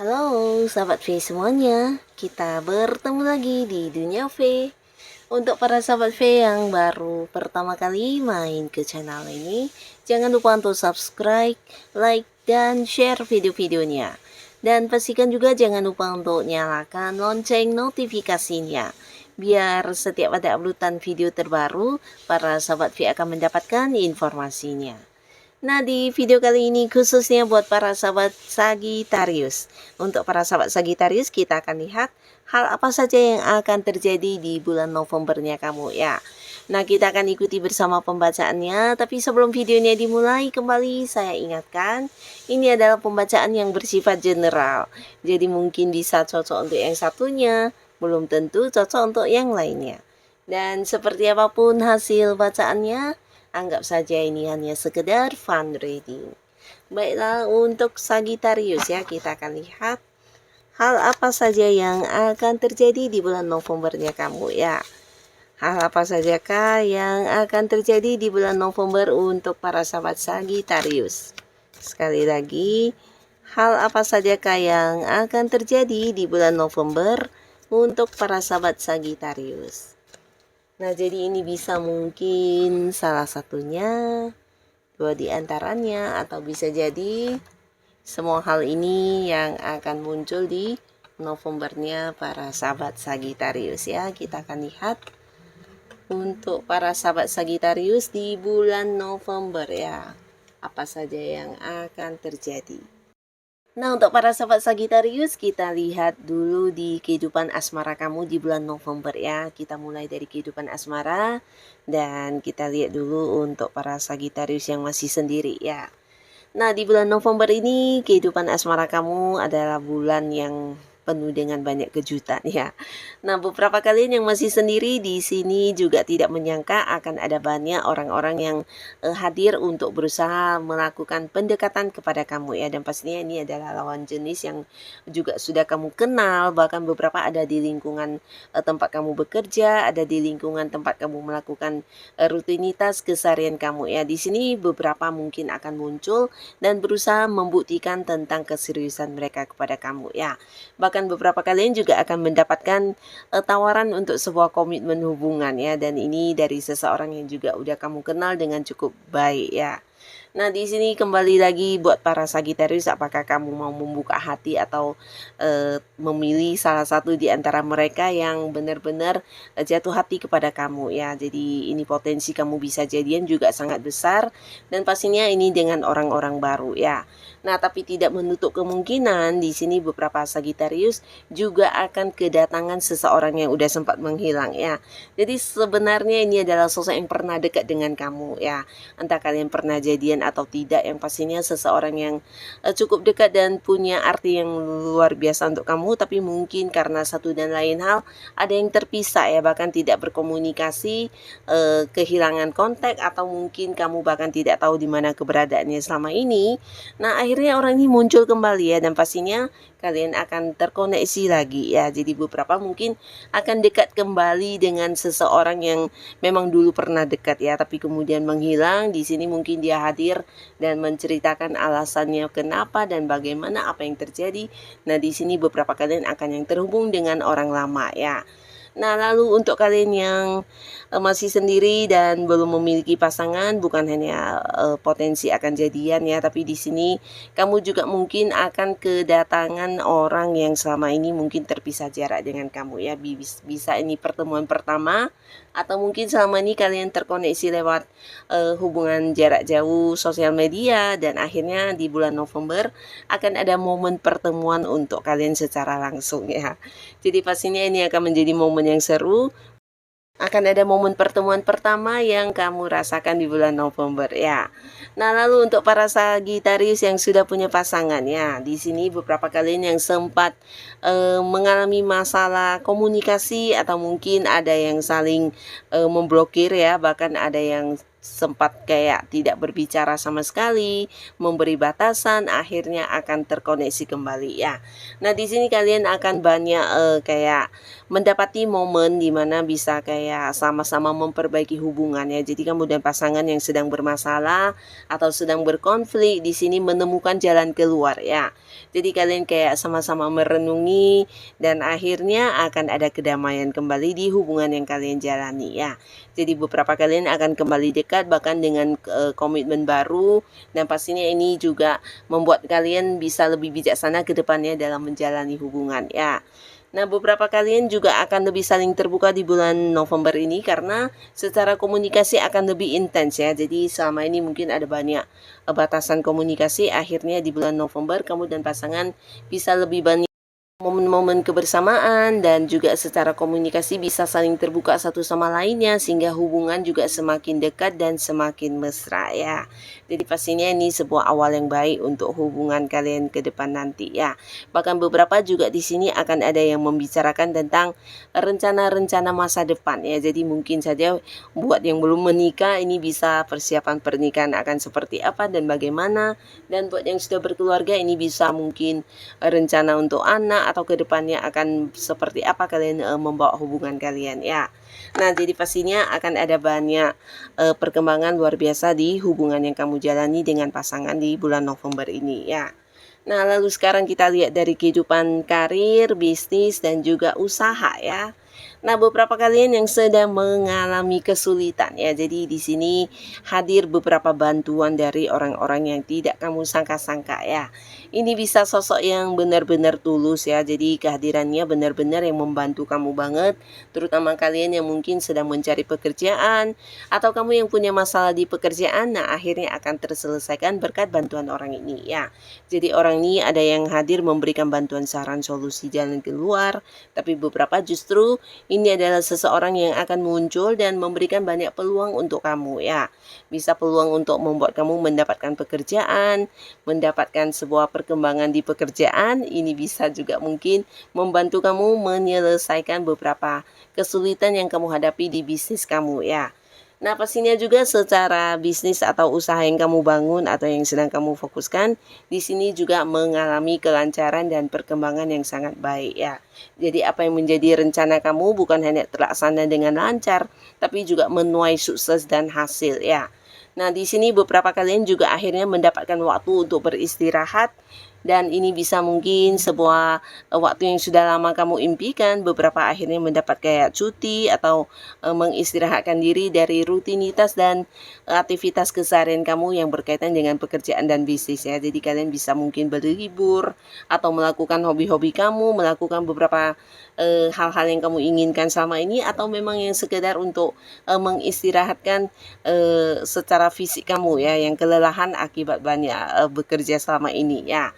Halo sahabat V semuanya, kita bertemu lagi di Dunia V. Untuk para sahabat V yang baru pertama kali main ke channel ini, jangan lupa untuk subscribe, like, dan share video-videonya. Dan pastikan juga jangan lupa untuk nyalakan lonceng notifikasinya, biar setiap ada uploadan video terbaru, para sahabat V akan mendapatkan informasinya. Nah, di video kali ini khususnya buat para sahabat Sagittarius. Untuk para sahabat Sagittarius, kita akan lihat hal apa saja yang akan terjadi di bulan Novembernya kamu ya. Nah, kita akan ikuti bersama pembacaannya, tapi sebelum videonya dimulai kembali saya ingatkan, ini adalah pembacaan yang bersifat general. Jadi mungkin bisa cocok untuk yang satunya, belum tentu cocok untuk yang lainnya. Dan seperti apapun hasil bacaannya, anggap saja ini hanya sekedar fun reading. Baiklah, untuk Sagittarius ya, kita akan lihat hal apa saja yang akan terjadi di bulan Novembernya kamu ya. Hal apa sajakah yang akan terjadi di bulan November untuk para sahabat Sagittarius? Sekali lagi, hal apa sajakah yang akan terjadi di bulan November untuk para sahabat Sagittarius? Nah, jadi ini bisa mungkin salah satunya, dua di antaranya, atau bisa jadi semua hal ini yang akan muncul di Novembernya para sahabat Sagittarius ya. Kita akan lihat untuk para sahabat Sagittarius di bulan November ya, apa saja yang akan terjadi. Nah, untuk para sahabat Sagittarius, kita lihat dulu di kehidupan asmara kamu di bulan November ya. Kita mulai dari kehidupan asmara dan kita lihat dulu untuk para Sagittarius yang masih sendiri ya. Nah, di bulan November ini kehidupan asmara kamu adalah bulan yang penuh dengan banyak kejutan ya. Nah, beberapa kalian yang masih sendiri di sini juga tidak menyangka akan ada banyak orang-orang yang hadir untuk berusaha melakukan pendekatan kepada kamu ya. Dan pastinya ini adalah lawan jenis yang juga sudah kamu kenal, bahkan beberapa ada di lingkungan tempat kamu bekerja, ada di lingkungan tempat kamu melakukan rutinitas keseharian kamu ya. Di sini beberapa mungkin akan muncul dan berusaha membuktikan tentang keseriusan mereka kepada kamu ya. Bahkan beberapa kalian juga akan mendapatkan tawaran untuk sebuah komitmen hubungan ya, dan ini dari seseorang yang juga udah kamu kenal dengan cukup baik ya. Nah, di sini kembali lagi buat para Sagittarius, apakah kamu mau membuka hati atau memilih salah satu di antara mereka yang benar-benar jatuh hati kepada kamu ya. Jadi ini potensi kamu bisa jadian juga sangat besar, dan pastinya ini dengan orang-orang baru ya. Nah, tapi tidak menutup kemungkinan di sini beberapa Sagittarius juga akan kedatangan seseorang yang udah sempat menghilang ya. Jadi sebenarnya ini adalah sosok yang pernah dekat dengan kamu ya. Entah kalian pernah jadian atau tidak, yang pastinya seseorang yang cukup dekat dan punya arti yang luar biasa untuk kamu, tapi mungkin karena satu dan lain hal ada yang terpisah ya, bahkan tidak berkomunikasi, kehilangan kontak, atau mungkin kamu bahkan tidak tahu di mana keberadaannya selama ini. Nah, akhirnya orang ini muncul kembali ya, dan pastinya kalian akan terkoneksi lagi ya. Jadi beberapa mungkin akan dekat kembali dengan seseorang yang memang dulu pernah dekat ya, tapi kemudian menghilang. Di sini mungkin dia hadir dan menceritakan alasannya kenapa dan bagaimana, apa yang terjadi. Nah, di sini beberapa kalian akan yang terhubung dengan orang lama ya. Nah, lalu untuk kalian yang masih sendiri dan belum memiliki pasangan, bukan hanya potensi akan jadian ya, tapi di sini kamu juga mungkin akan kedatangan orang yang selama ini mungkin terpisah jarak dengan kamu ya. Bisa ini pertemuan pertama, atau mungkin selama ini kalian terkoneksi lewat hubungan jarak jauh sosial media, dan akhirnya di bulan November akan ada momen pertemuan untuk kalian secara langsung ya. Jadi pastinya ini akan menjadi momen yang seru. akan ada momen pertemuan pertama yang kamu rasakan di bulan November ya. Nah, lalu untuk para Sagitarius yang sudah punya pasangan ya, di sini beberapa kalian yang sempat mengalami masalah komunikasi atau mungkin ada yang saling memblokir ya, bahkan ada yang sempat kayak tidak berbicara sama sekali, memberi batasan, akhirnya akan terkoneksi kembali ya. Nah, di sini kalian akan banyak kayak mendapati momen dimana bisa kayak sama-sama memperbaiki hubungan ya. Jadi kamu dan pasangan yang sedang bermasalah atau sedang berkonflik di sini menemukan jalan keluar ya. Jadi kalian kayak sama-sama merenungi dan akhirnya akan ada kedamaian kembali di hubungan yang kalian jalani ya. Jadi beberapa kalian akan kembali dekat bahkan dengan komitmen baru, dan pastinya ini juga membuat kalian bisa lebih bijaksana ke depannya dalam menjalani hubungan ya. Nah, beberapa kalian juga akan lebih saling terbuka di bulan November ini karena secara komunikasi akan lebih intens ya. Jadi selama ini mungkin ada banyak batasan komunikasi, akhirnya di bulan November kamu dan pasangan bisa lebih banyak momen-momen kebersamaan dan juga secara komunikasi bisa saling terbuka satu sama lainnya sehingga hubungan juga semakin dekat dan semakin mesra ya. Jadi pastinya ini sebuah awal yang baik untuk hubungan kalian ke depan nanti ya. Bahkan beberapa juga di sini akan ada yang membicarakan tentang rencana-rencana masa depan ya. Jadi mungkin saja buat yang belum menikah ini bisa persiapan pernikahan akan seperti apa dan bagaimana, dan buat yang sudah berkeluarga ini bisa mungkin rencana untuk anak atau kedepannya akan seperti apa kalian membawa hubungan kalian ya. Nah, jadi pastinya akan ada banyak perkembangan luar biasa di hubungan yang kamu jalani dengan pasangan di bulan November ini ya. Nah, lalu sekarang kita lihat dari kehidupan karir, bisnis, dan juga usaha ya. Nah, beberapa kalian yang sedang mengalami kesulitan ya. Jadi di sini hadir beberapa bantuan dari orang-orang yang tidak kamu sangka-sangka ya. Ini bisa sosok yang benar-benar tulus ya. Jadi kehadirannya benar-benar yang membantu kamu banget, terutama kalian yang mungkin sedang mencari pekerjaan atau kamu yang punya masalah di pekerjaan. Nah, akhirnya akan terselesaikan berkat bantuan orang ini ya. Jadi orang ini ada yang hadir memberikan bantuan saran solusi jalan keluar, tapi beberapa justru ini adalah seseorang yang akan muncul dan memberikan banyak peluang untuk kamu ya. Bisa peluang untuk membuat kamu mendapatkan pekerjaan, mendapatkan sebuah perkembangan di pekerjaan. Ini bisa juga mungkin membantu kamu menyelesaikan beberapa kesulitan yang kamu hadapi di bisnis kamu ya. Nah, pastinya juga secara bisnis atau usaha yang kamu bangun atau yang sedang kamu fokuskan, di sini juga mengalami kelancaran dan perkembangan yang sangat baik ya. Jadi apa yang menjadi rencana kamu bukan hanya terlaksana dengan lancar, tapi juga menuai sukses dan hasil ya. Nah, di sini beberapa kalian juga akhirnya mendapatkan waktu untuk beristirahat, dan ini bisa mungkin sebuah waktu yang sudah lama kamu impikan. Beberapa akhirnya mendapat kayak cuti atau mengistirahatkan diri dari rutinitas dan aktivitas keseharian kamu yang berkaitan dengan pekerjaan dan bisnis ya. Jadi kalian bisa mungkin berlibur atau melakukan hobi-hobi kamu, melakukan beberapa hal-hal yang kamu inginkan selama ini, atau memang yang sekedar untuk mengistirahatkan secara fisik kamu ya, yang kelelahan akibat banyak bekerja selama ini ya.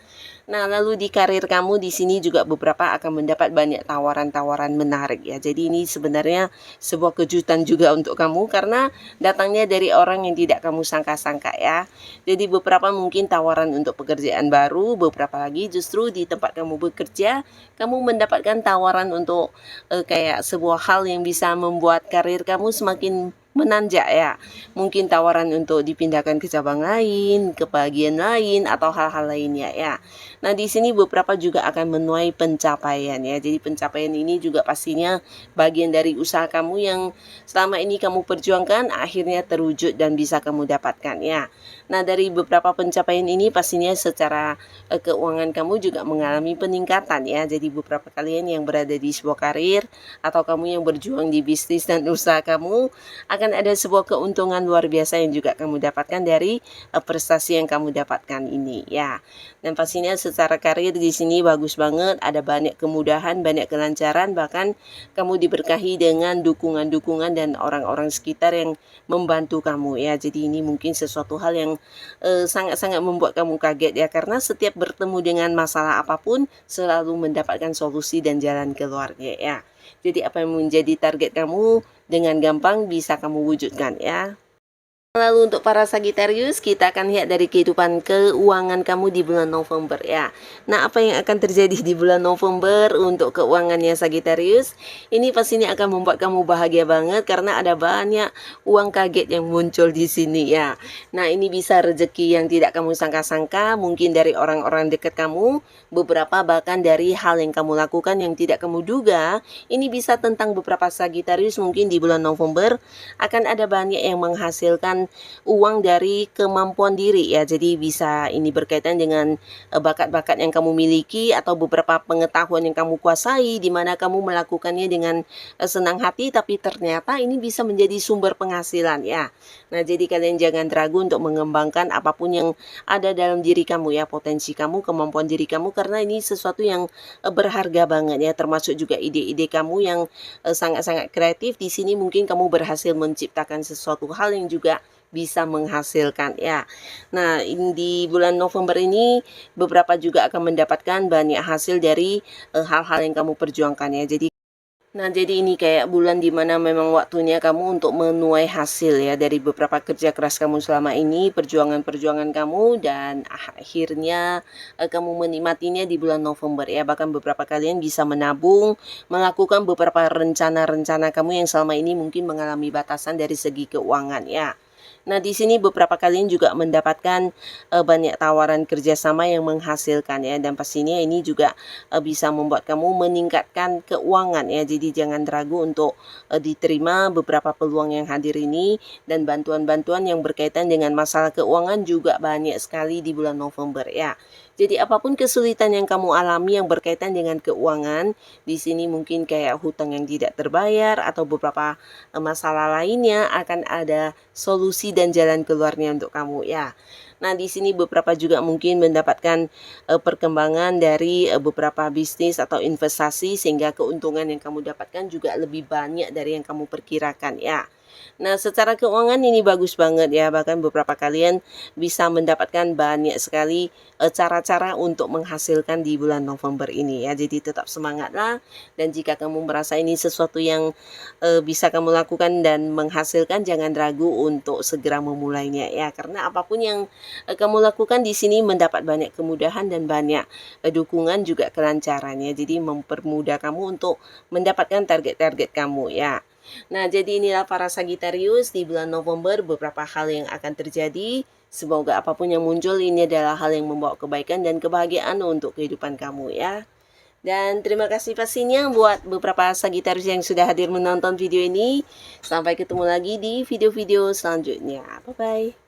Nah, lalu di karir kamu di sini juga beberapa akan mendapat banyak tawaran-tawaran menarik ya. Jadi ini sebenarnya sebuah kejutan juga untuk kamu karena datangnya dari orang yang tidak kamu sangka-sangka ya. Jadi beberapa mungkin tawaran untuk pekerjaan baru, beberapa lagi justru di tempat kamu bekerja, kamu mendapatkan tawaran untuk kayak sebuah hal yang bisa membuat karir kamu semakin menanjak ya. Mungkin tawaran untuk dipindahkan ke cabang lain, ke bagian lain, atau hal-hal lainnya ya. Nah, di sini beberapa juga akan menuai pencapaian ya. Jadi pencapaian ini juga pastinya bagian dari usaha kamu yang selama ini kamu perjuangkan akhirnya terwujud dan bisa kamu dapatkan ya. Nah, dari beberapa pencapaian ini pastinya secara keuangan kamu juga mengalami peningkatan ya. Jadi beberapa kalian yang berada di sebuah karir atau kamu yang berjuang di bisnis dan usaha kamu akan ada sebuah keuntungan luar biasa yang juga kamu dapatkan dari prestasi yang kamu dapatkan ini ya. Dan pastinya secara karir di sini bagus banget, ada banyak kemudahan, banyak kelancaran, bahkan kamu diberkahi dengan dukungan-dukungan dan orang-orang sekitar yang membantu kamu ya. Jadi ini mungkin sesuatu hal yang sangat-sangat membuat kamu kaget ya, karena setiap bertemu dengan masalah apapun selalu mendapatkan solusi dan jalan keluarnya ya. Jadi apa yang menjadi target kamu dengan gampang bisa kamu wujudkan ya. Lalu untuk para Sagittarius, kita akan lihat dari kehidupan keuangan kamu di bulan November ya. Nah, apa yang akan terjadi di bulan November untuk keuangannya Sagittarius? Ini pastinya akan membuat kamu bahagia banget karena ada banyak uang kaget yang muncul di sini ya. Nah, ini bisa rezeki yang tidak kamu sangka-sangka, mungkin dari orang-orang dekat kamu, beberapa bahkan dari hal yang kamu lakukan yang tidak kamu duga. Ini bisa tentang beberapa Sagittarius mungkin di bulan November akan ada banyak yang menghasilkan uang dari kemampuan diri ya. Jadi bisa ini berkaitan dengan bakat-bakat yang kamu miliki atau beberapa pengetahuan yang kamu kuasai di mana kamu melakukannya dengan senang hati, tapi ternyata ini bisa menjadi sumber penghasilan ya. Nah, jadi kalian jangan ragu untuk mengembangkan apapun yang ada dalam diri kamu ya, potensi kamu, kemampuan diri kamu, karena ini sesuatu yang berharga banget ya, termasuk juga ide-ide kamu yang sangat-sangat kreatif. Di sini mungkin kamu berhasil menciptakan sesuatu hal yang juga bisa menghasilkan ya. Nah, di bulan November ini beberapa juga akan mendapatkan banyak hasil dari hal-hal yang kamu perjuangkan ya. Jadi ini kayak bulan dimana memang waktunya kamu untuk menuai hasil ya dari beberapa kerja keras kamu selama ini, perjuangan-perjuangan kamu, dan akhirnya kamu menikmatinya di bulan November ya. Bahkan beberapa kalian bisa menabung, melakukan beberapa rencana-rencana kamu yang selama ini mungkin mengalami batasan dari segi keuangan ya. Nah, di sini beberapa kalian juga mendapatkan banyak tawaran kerjasama yang menghasilkan ya, dan pastinya ini juga bisa membuat kamu meningkatkan keuangan ya. Jadi jangan ragu untuk diterima beberapa peluang yang hadir ini, dan bantuan-bantuan yang berkaitan dengan masalah keuangan juga banyak sekali di bulan November ya. Jadi apapun kesulitan yang kamu alami yang berkaitan dengan keuangan, di sini mungkin kayak hutang yang tidak terbayar atau beberapa masalah lainnya, akan ada solusi dan jalan keluarnya untuk kamu ya. Nah, di sini beberapa juga mungkin mendapatkan perkembangan dari beberapa bisnis atau investasi sehingga keuntungan yang kamu dapatkan juga lebih banyak dari yang kamu perkirakan ya. Nah, secara keuangan ini bagus banget ya, bahkan beberapa kalian bisa mendapatkan banyak sekali cara-cara untuk menghasilkan di bulan November ini ya. Jadi tetap semangatlah, dan jika kamu merasa ini sesuatu yang bisa kamu lakukan dan menghasilkan, jangan ragu untuk segera memulainya ya, karena apapun yang kamu lakukan di sini mendapat banyak kemudahan dan banyak dukungan juga kelancarannya. Jadi mempermudah kamu untuk mendapatkan target-target kamu ya. Nah, jadi inilah para Sagittarius di bulan November, beberapa hal yang akan terjadi. Semoga apapun yang muncul ini adalah hal yang membawa kebaikan dan kebahagiaan untuk kehidupan kamu ya. Dan terima kasih pastinya buat beberapa Sagittarius yang sudah hadir menonton video ini. Sampai ketemu lagi di video-video selanjutnya. Bye-bye.